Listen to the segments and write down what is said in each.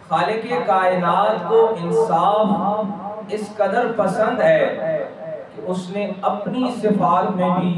خالق کائنات کو انصاف اس قدر پسند ہے کہ اس نے اپنی صفات میں بھی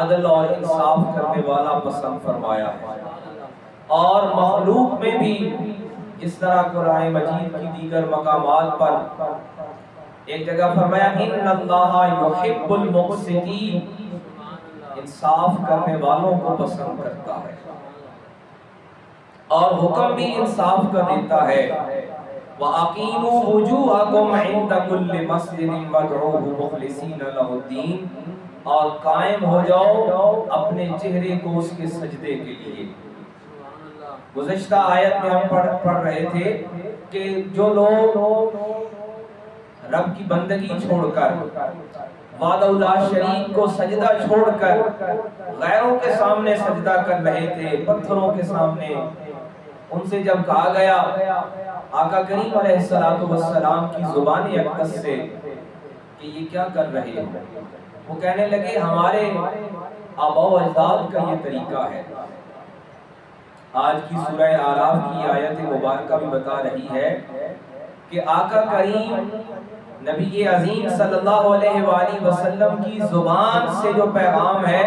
عدل اور انصاف کرنے والا پسند فرمایا ہے، اور مخلوق میں بھی جس طرح قرآن مجید کی دیگر مقامات پر ایک جگہ فرمایا ان اللہ یحب المقسطین، انصاف کرنے والوں کو پسند کرتا ہے، اور حکم بھی انصاف کا دیتا ہے وَأَقِيمُوا وُجُوهَكُمْ عِنْدَ كُلِّ مَسْجِدٍ وَادْعُوهُ مُخْلِصِينَ لَهُ الدِّينَ، اور قائم ہو جاؤ اپنے چہرے کو اس کے سجدے کے لیے۔ گزشتہ آیت میں ہم پڑھ رہے تھے کہ جو لوگ رب کی بندگی چھوڑ کر، وحدہ لا شریک کو سجدہ چھوڑ کر غیروں کے سامنے سجدہ کر رہے تھے، پتھروں کے سامنے، ان سے جب کہا گیا آقا کریم علیہ السلام کی زبان اقدس سے کہ یہ کیا کر رہے ہیں، وہ کہنے لگے ہمارے آباء و اجداد کا یہ طریقہ ہے۔ آج کی سورہ اعراف کی آیت مبارکہ بھی بتا رہی ہے کہ آقا کریم نبی عظیم صلی اللہ علیہ وآلہ وسلم کی زبان سے جو پیغام ہے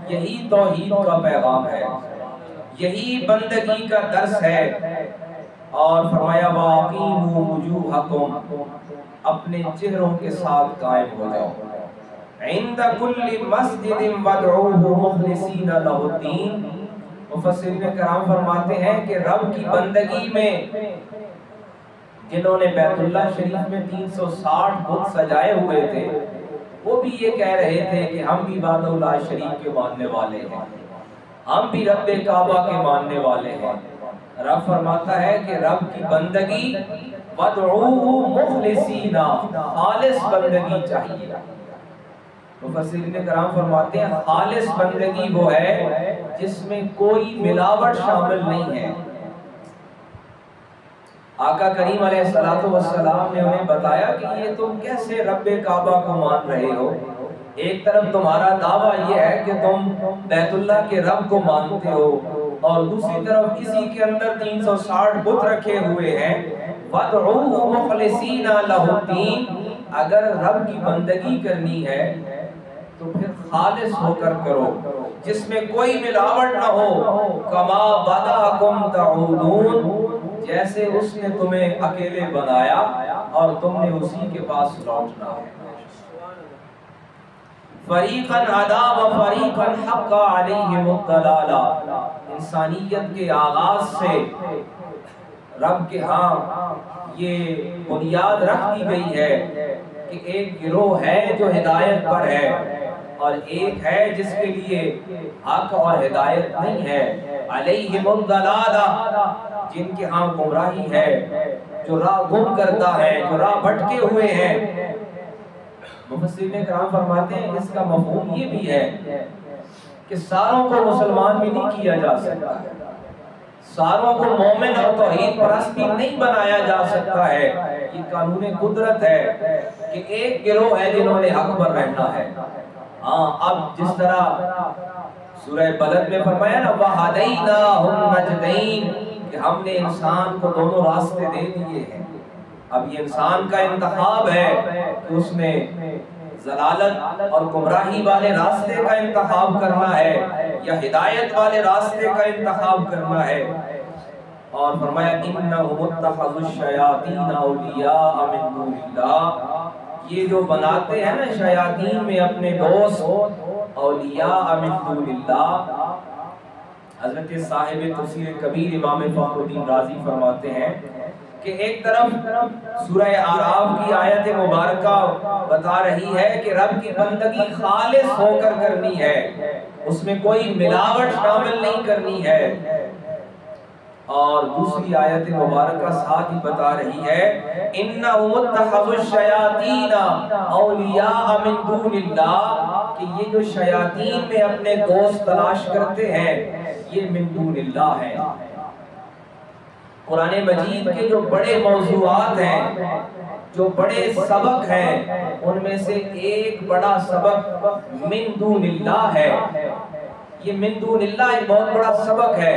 یہی توحید کا پیغام ہے، یہی بندگی کا درس ہے، اور فرمایا وَأَقِيمُوا وُجُوهَكُمْ، اپنے چہروں کے ساتھ قائم ہو جاؤ، عِنْدَ كُلِّ مَسْجِدٍ وَادْعُوهُ مُخْلِصِينَ لَهُ الدِّينَ۔ مفسرین کرام فرماتے ہیں کہ رب کی بندگی میں جنہوں نے بیت اللہ شریف میں 360 بت سجائے ہوئے تھے، وہ بھی یہ کہہ رہے تھے کہ ہم بھی وحدہ لا شریک کے ماننے والے ہیں، ہم بھی رب کعبہ کے ماننے والے ہیں۔ رب فرماتا ہے کہ رب کی بندگی وَادْعُوهُ مُخْلِصِينَ، خالص بندگی چاہیے۔ مفسرین کرام فرماتے ہیں خالص بندگی وہ ہے جس میں کوئی ملاوٹ شامل نہیں ہے۔ آقا کریم علیہ السلام نے انہیں بتایا کہ یہ تم کیسے رب کعبہ کو مان رہے ہو، ایک طرف تمہارا دعویٰ یہ ہے کہ تم بیت اللہ کے رب کو مانتے ہو، اور دوسری طرف اسی کے اندر 360 بت رکھے ہوئے ہیں۔ وَادْعُوهُ مُخْلِصِينَ لَهُ الدِّينَ، اگر رب کی بندگی کرنی ہے تو پھر خالص ہو کر کرو، جس میں کوئی ملاوٹ نہ ہو، کما بدأکم تعودون، جیسے اس نے تمہیں اکیلے بنایا اور تم نے اسی کے پاس لوٹنا ہے۔ فریقاً ہدی و فریقاً حق علیہم الضلالہ، انسانیت کے آغاز سے رب کے ہاں یہ بنیاد رکھ دی گئی ہے کہ ایک گروہ ہے جو ہدایت پر ہے، اور ایک ہے جس کے لیے حق اور ہدایت نہیں ہے۔ علیہم الضلالہ، جن کے ہاں گمراہی ہے، جو راہ گم کرتا ہے، جو راہ بھٹکے ہوئے ہیں۔ مفسرین کرام فرماتے ہیں اس کا مفہوم یہ بھی ہے کہ ساروں کو مسلمان بھی نہیں کیا جا سکتا ہے، ساروں کو مومن اور توحید پرست بھی نہیں بنایا جا سکتا ہے۔ یہ قانون قدرت ہے کہ ایک گروہ ہے جنہوں نے حق پر رہنا ہے۔ ہاں، اب جس طرح سورہ بلد میں فرمایا نا وَهَدَيْنَاهُ النَّجْدَيْنِ، کہ ہم نے انسان کو دونوں راستے دے دیے ہیں، اب یہ انسان کا انتخاب ہے کہ اس نے ضلالت اور گمراہی والے راستے کا انتخاب کرنا ہے یا ہدایت والے راستے کا انتخاب کرنا ہے۔ اور فرمایا اِنَّهُمُ اتَّخَذُوا الشَّيَاطِينَ أَوْلِيَاءَ مِن دُونِ اللَّهِ، یہ جو بناتے ہیں نا شیاطین میں اپنے دوست، اولیاء من دون اللہ۔ حضرت صاحب تفسیر کبیر امام فخر الدین رازی فرماتے ہیں کہ ایک طرف سورہ اعراف کی آیت مبارکہ بتا رہی ہے کہ رب کی بندگی خالص ہو کر کرنی ہے، اس میں کوئی ملاوٹ شامل نہیں کرنی ہے، اور دوسری آیت مبارکہ ساتھ ہی بتا رہی ہے اِنَّهُمُ اتَّخَذُوا الشَّيَاطِينَ أَوْلِيَاءَ مِن دُونِ اللَّهِ، کہ یہ جو شیاطین میں اپنے دوست تلاش کرتے ہیں یہ من دون اللہ ہے۔ قرآن مجید کے جو بڑے موضوعات ہیں، جو بڑے سبق ہیں، ان میں سے ایک بڑا سبق من دون اللہ ہے۔ یہ من دون اللہ ایک بہت بڑا سبق ہے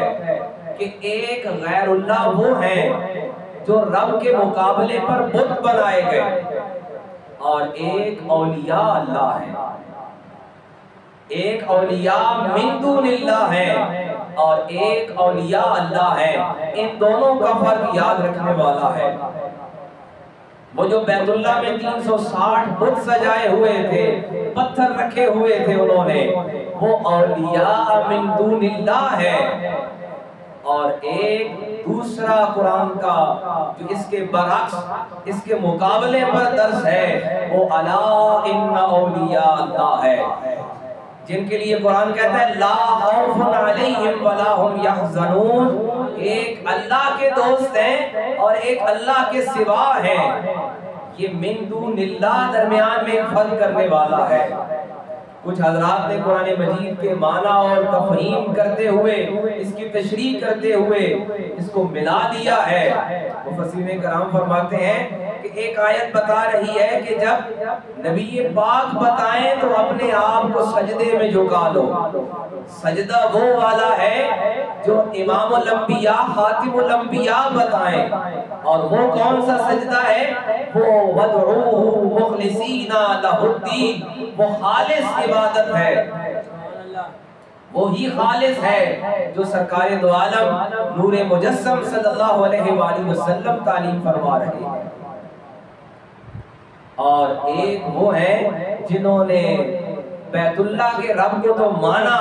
کہ ایک غیر اللہ وہ ہیں جو رب کے مقابلے پر بت بنائے گئے، اور ایک اولیاء اللہ ہے، ایک اولیاء من دون اللہ ہے اور ایک اولیاء اللہ ہے۔ ان دونوں کا فرق یاد رکھنے والا ہے۔ وہ جو بیت اللہ میں 360 بت سجائے ہوئے تھے، پتھر رکھے ہوئے تھے انہوں نے، وہ اولیاء من دون اللہ ہے، اور ایک دوسرا قرآن کا جو اس کے برعکس، اس کے مقابلے پر درس ہے، وہ الا ان اولیاء اللہ ہے، جن کے لیے قرآن کہتا ہے لا خوف علیہم ولا هم یحزنون۔ ایک اللہ کے دوست ہیں اور ایک اللہ کے سوا ہیں۔ یہ من دون اللہ درمیان میں ایک فرق کرنے والا ہے۔ کچھ حضرات نے قرآن مجید کے معنی اور تفہیم کرتے ہوئے، اس کی تشریح کرتے ہوئے اس کو ملا دیا ہے۔ مفسرین کرام فرماتے ہیں کہ ایک آیت بتا رہی ہے کہ جب نبی پاک بتائیں تو اپنے آپ کو سجدے میں جھکا لو۔ سجدہ وہ والا ہے جو امام الانبیاء خاتم الانبیاء بتائیں، اور وہ کون سا سجدہ ہے؟ وہ وَادْعُوهُ مُخْلِصِينَ لَهُ الدِّينَ، وہ خالص عبادت ہے، وہی خالص ہے جو سرکار دو عالم نور مجسم صلی اللہ علیہ وآلہ وسلم تعلیم فرما رہے ہیں۔ اور ایک وہ ہیں جنہوں نے بیت اللہ کے رب کو تو مانا،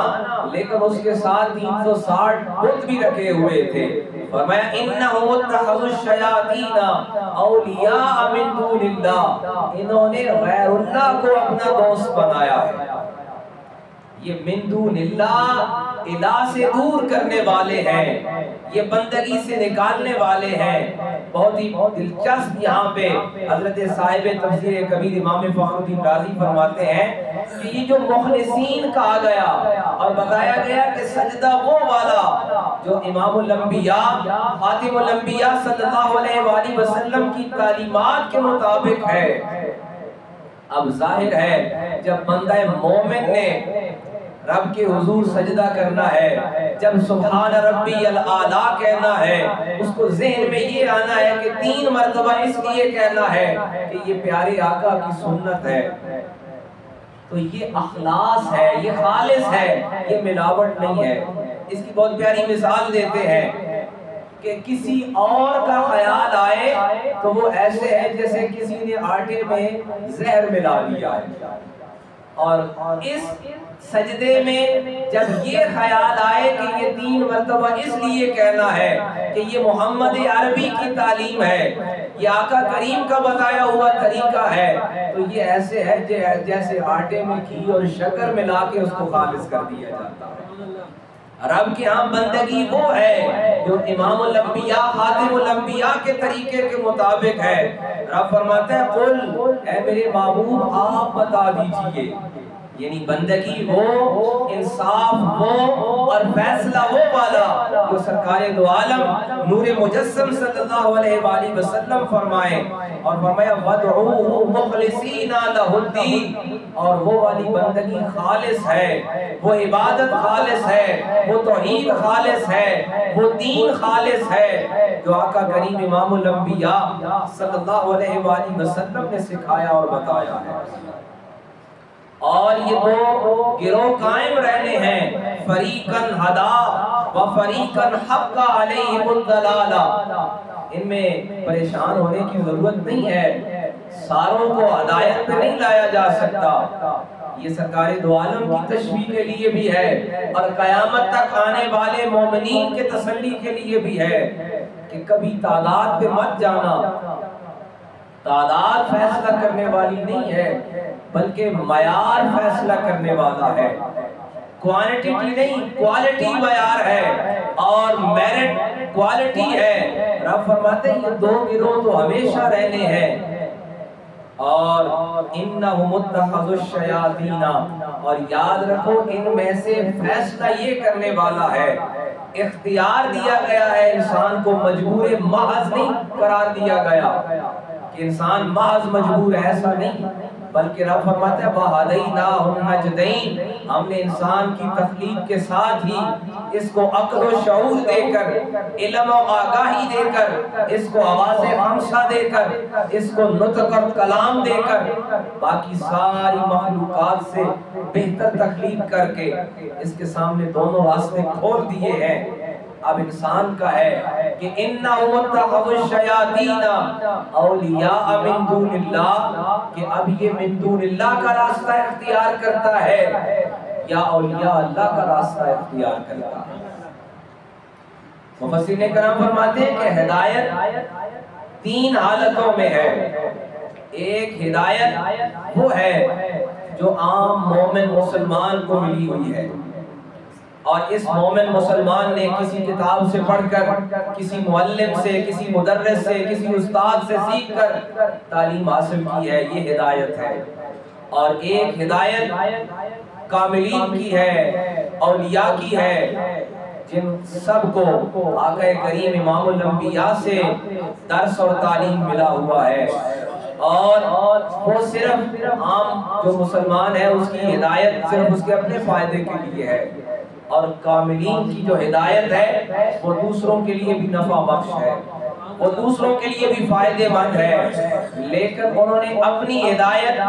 لیکن اس کے ساتھ 360 بت بھی رکھے ہوئے تھے۔ فرمایا انہم اتخذوا الشیاطین اولیاء من دون اللہ، انہوں نے غیر اللہ کو اپنا دوست بنایا ہے۔ یہ من دون اللہ الہ سے دور کرنے والے ہیں، یہ بندگی سے نکالنے والے ہیں۔ بہت ہی دلچسپ یہاں پہ حضرت صاحب تفسیر کبیر امام فخر الدین رازی فرماتے ہیں کہ یہ جو مخلصین کہا گیا اور بتایا گیا کہ سجدہ وہ والا جو امام الانبیاء خاتم الانبیاء صلی اللہ علیہ وآلہ وسلم کی تعلیمات کے مطابق ہے۔ اب ظاہر ہے جب بندہ مومن نے رب کے حضور سجدہ کرنا ہے، جب سبحان ربی الاعلیٰ کہنا ہے، اس کو ذہن میں یہ آنا ہے کہ 3 مرتبہ اس لیے کہنا ہے کہ یہ پیارے آقا کی سنت ہے، تو یہ اخلاص ہے، یہ خالص ہے، یہ ملاوٹ نہیں ہے۔ اس کی بہت پیاری مثال دیتے ہیں کہ کسی اور کا خیال آئے تو وہ ایسے ہے جیسے کسی نے آٹے میں زہر ملا دیا ہے، اور اس سجدے میں جب یہ خیال آئے کہ یہ 3 مرتبہ اس لیے کہنا ہے کہ یہ محمد عربی کی تعلیم ہے، یہ آقا کریم کا بتایا ہوا طریقہ ہے، تو یہ ایسے ہے جیسے آٹے میں گھی اور شکر ملا کے اس کو خالص کر دیا جاتا ہے۔ رب کے ہاں بندگی وہ ہے جو امام الانبیاء خاتم الانبیاء کے طریقے کے مطابق ہے۔ رب فرماتے ہیں قل، اے میرے محبوب آپ بتا دیجئے، یعنی بندگی وہ، انصاف وہ، اور فیصلہ وہ والا جو سرکار دو عالم نور مجسم صلی اللہ علیہ وآلہ وسلم فرمائے، اور فرمایا وَادْعُوهُ مُخْلِصِينَ لَهُ الدِّينَ، اور وہ والی بندگی خالص ہے، وہ عبادت خالص ہے، وہ توحید خالص ہے، وہ دین خالص ہے جو آقا کریم امام الانبیاء صلی اللہ علیہ وآلہ وسلم نے سکھایا اور بتایا ہے۔ اور یہ 2 گروہ قائم رہنے ہیں، فریقاً ہدا و فریقاً حق علیہم الضلالہ، ان میں پریشان ہونے کی ضرورت نہیں ہے، ساروں کو ہدایت پہ نہیں لایا جا سکتا۔ یہ سرکار دو عالم کی تشریح کے لیے بھی ہے اور قیامت تک آنے والے مومنین کے تسلی کے لیے بھی ہے کہ کبھی تعداد پہ مت جانا، تعداد فیصلہ کرنے والی نہیں ہے بلکہ معیار فیصلہ کرنے والا ہے۔ کوانٹٹی نہیں، کوالٹی معیار ہے، اور میرٹ کوالٹی ہے۔ رب فرماتے ہیں یہ 2 گروہ تو ہمیشہ رہنے ہیں، اور انہم اتخذوا الشیاطین، اور یاد رکھو ان میں سے فیصلہ یہ کرنے والا ہے، اختیار دیا گیا ہے انسان کو، مجبور محض نہیں قرار دیا گیا کہ انسان محض مجبور ہے، ایسا نہیں، بلکہ رب فرماتا ہے وَهَدَيْنَاهُ النَّجْدَيْنِ، ہم نے انسان کی تخلیق کے ساتھ ہی اس کو عقل و شعور دے کر، علم و آگاہی دے کر، اس کو آواز خمسہ دے کر، اس کو نطق اور کلام دے کر، باقی ساری مخلوقات سے بہتر تخلیق کر کے اس کے سامنے دونوں راستے کھول دیے ہیں۔ اب انسان کا ہے کہ اِنَّهُمُ اتَّخَذُوا الشَّيَاطِينَ أَوْلِيَاءَ مِن دُونِ اللَّهِ، کہ اب یہ من دون اللہ کا راستہ اختیار کرتا ہے یا اولیاء اللہ کا راستہ اختیار کرتا ہے۔ مفسرین کرام فرماتے ہیں کہ ہدایت تین حالتوں میں ہے۔ ایک ہدایت وہ ہے جو عام مومن مسلمان کو ملی ہوئی ہے، اور اس مومن مسلمان نے کسی کتاب سے پڑھ کر، کسی معلم سے، کسی مدرس سے، کسی استاد سے سیکھ کر تعلیم حاصل کی ہے، یہ ہدایت ہے۔ اور ایک ہدایت کاملین کی ہے، اولیاء کی ہے، جن سب کو آقا کریم امام الانبیاء سے درس اور تعلیم ملا ہوا ہے، اور وہ صرف عام جو مسلمان ہے اس کی ہدایت صرف اس کے اپنے فائدے کے لیے ہے، اور کاملین کی جو ہدایت ہے وہ دوسروں کے لیے بھی نفع بخش ہے، وہ دوسروں کے لیے بھی فائدے مند ہے، لیکن انہوں نے اپنی ہدایت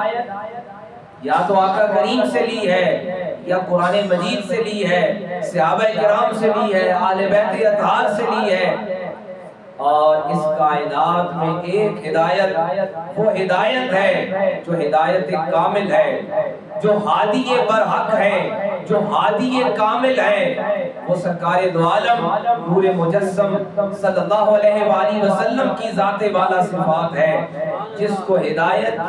یا تو آقا کریم سے لی ہے، یا قرآن مجید سے لی ہے، صحابہ کرام سے لی ہے، آل بیت اطہار سے لی ہے۔ اور اس کائنات میں ایک ہدایت وہ ہدایت ہے جو ہدایت کامل ہے، جو ہادی برحق ہے، جو ہادی کامل ہے، وہ سرکار دو عالم نور مجسم صلی اللہ علیہ وآلہ وسلم کی ذات والا صفات ہے، جس کو ہدایت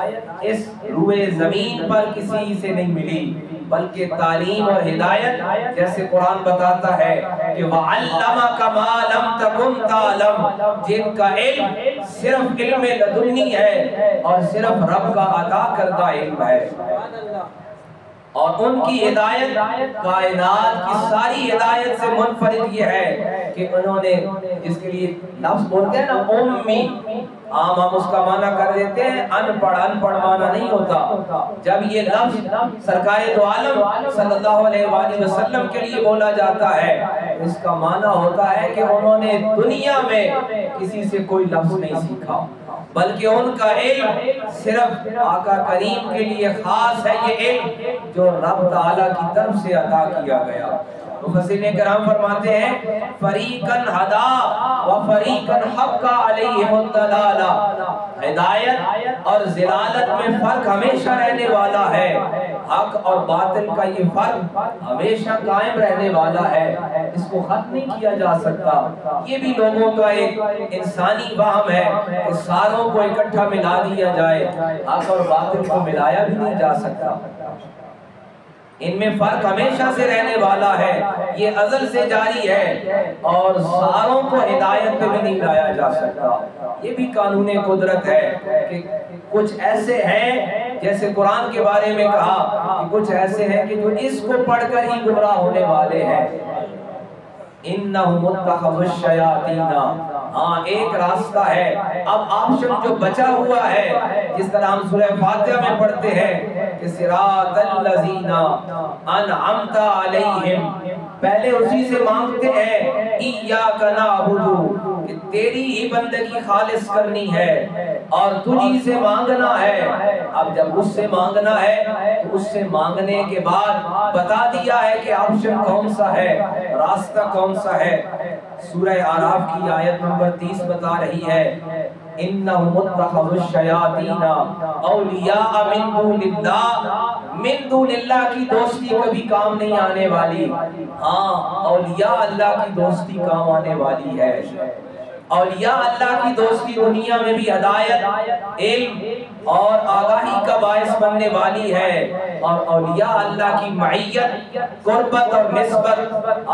اس روئے زمین پر کسی سے نہیں ملی، بلکہ تعلیم اور ہدایت جیسے قرآن بتاتا ہے کہ وَعَلَّمَكَ مَا لَمْ تَكُنْ تَعْلَمْ، جن کا علم صرف علم لدنی ہے اور صرف رب کا عطا کردہ علم ہے، اور ان کی ہدایت کائنات کی ساری ہدایت سے منفرد یہ ہے کہ انہوں نے جس کے لیے لفظ بولتے ہیں نا امی، عام ہم اس کا معنی کر دیتے ہیں ان پڑھ معنی نہیں ہوتا۔ جب یہ لفظ سرکار دو عالم صلی اللہ علیہ وآلہ وسلم کے لیے بولا جاتا ہے، اس کا معنی ہوتا ہے کہ انہوں نے دنیا میں کسی سے کوئی لفظ نہیں سیکھا، بلکہ ان کا علم صرف آقا کریم کے لیے خاص ہے، یہ علم جو رب تعالیٰ کی طرف سے عطا کیا گیا۔ مفسرین کرام فرماتے ہیں فریقاً ہدا و فریقاً حق علیہم الضلالہ، ہدایت اور ضلالت میں فرق ہمیشہ رہنے والا ہے، حق اور باطل کا یہ فرق ہمیشہ قائم رہنے والا ہے، اس کو ختم نہیں کیا جا سکتا۔ یہ بھی لوگوں کا ایک انسانی وہم ہے کہ ساروں کو اکٹھا ملا دیا جائے، حق اور باطل کو ملایا بھی نہیں جا سکتا، ان میں فرق ہمیشہ سے رہنے والا ہے، یہ ازل سے جاری ہے، اور ساروں کو ہدایت پہ بھی نہیں لایا جا سکتا۔ یہ بھی قانون قدرت ہے کہ کچھ ایسے ہیں جیسے قرآن کے بارے میں کہا کہ کچھ ایسے ہیں کہ جو اس کو پڑھ کر ہی گمراہ ہونے والے ہیں۔ اِنَّهُمُ اتَّخَذُوا الشَّيَاطِينَ، ہاں ایک راستہ ہے، اب آپشن جو بچا ہوا ہے، جس طرح ہم سورہ فاتحہ میں پڑھتے ہیں کہ صراط الذین انعمت علیہم، پہلے اسی سے مانگتے ہیں ایاک نعبد، کہ تیری ہی بندگی خالص کرنی ہے اور تجھی سے مانگنا ہے۔ اب جب اس سے مانگنا ہے تو اس سے مانگنے کے بعد بتا دیا ہے کہ آپشن کون سا ہے، راستہ کون سا ہے۔ سورہ اعراف کی آیت نمبر 30 بتا رہی ہے اِنَّهُمُ اتَّخَذُوا الشَّيَاطِينَ أَوْلِيَاءَ مِن دُونِ اللَّهِ، من دون اللہ کی دوستی کبھی کام نہیں آنے والی، ہاں اولیاء اللہ کی دوستی کام آنے والی ہے۔ اولیاء اللہ کی دوستی دنیا میں بھی ہدایت، علم اور آگاہی کا باعث بننے والی ہے، اور اولیاء اللہ کی معیت، قربت اور نسبت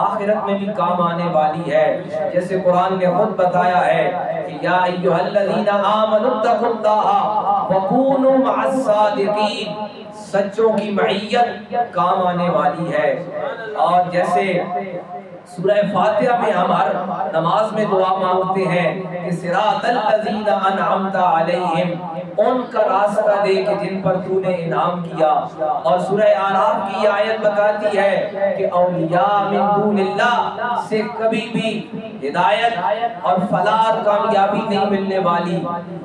آخرت میں بھی کام آنے والی ہے، جیسے قرآن نے خود بتایا ہے کہ یا ایھا الذین آمنوا اتقوا اللہ وکونوا مع الصادقین، سچوں کی معیت کام آنے والی ہے۔ اور جیسے سورہ فاتحہ میں ہم نماز میں دعا مانگتے ہیں کہ صراط الذین انعمت علیہم، ان کا راستہ دے کہ جن پر تو نے انعام کیا۔ اور سورہ اعراف کی آیت بتاتی ہے کہ اولیاء من دون اللہ سے کبھی بھی ہدایت اور فلاح اور کامیابی نہیں ملنے والی۔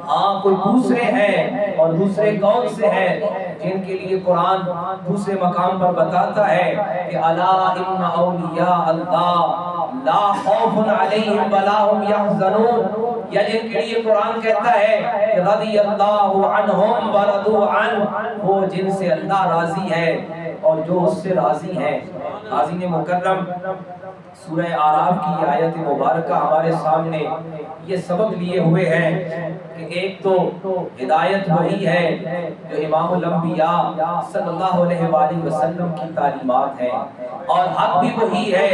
ہاں کوئی دوسرے ہیں، اور دوسرے کون سے ہیں جن کے لیے قرآن دوسرے مقام پر بتاتا ہے کہ الا ان اولیاء اللہ لا خوف علیہم ولا هم يحزنون، یا جن کے لیے قرآن کہتا ہے کہ رضی اللہ عنہم ورضوا عنہ، وہ جن سے اللہ راضی ہے اور جو اس سے راضی ہیں۔ حاضرین مکرم، سورہ اعراف کی آیت مبارکہ ہمارے سامنے یہ سبق لیے ہوئے ہیں کہ ایک تو ہدایت وہی ہے جو امام الانبیاء صلی اللہ علیہ وآلہ وسلم کی تعلیمات ہیں، اور حق بھی وہی ہے،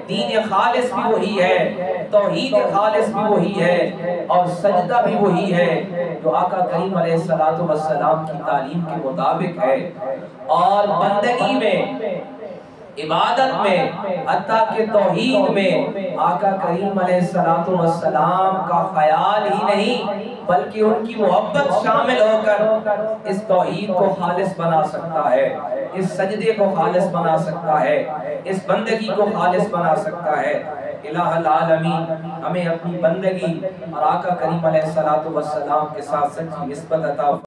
دین خالص بھی وہی ہے، توحید خالص بھی وہی ہے، اور سجدہ بھی وہی ہے جو آقا کریم علیہ السلام کی تعلیم کے مطابق ہے۔ اور بندگی میں، عبادت میں، حتیٰ کہ توحید میں آقا کریم علیہ السلام کا خیال ہی نہیں بلکہ ان کی محبت شامل ہو کر اس توحید کو خالص بنا سکتا ہے، اس سجدے کو خالص بنا سکتا ہے، اس بندگی کو خالص بنا سکتا ہے۔ الہ العالمین ہمیں اپنی بندگی اور آقا کریم علیہ السلام کے ساتھ سچی نسبت عطا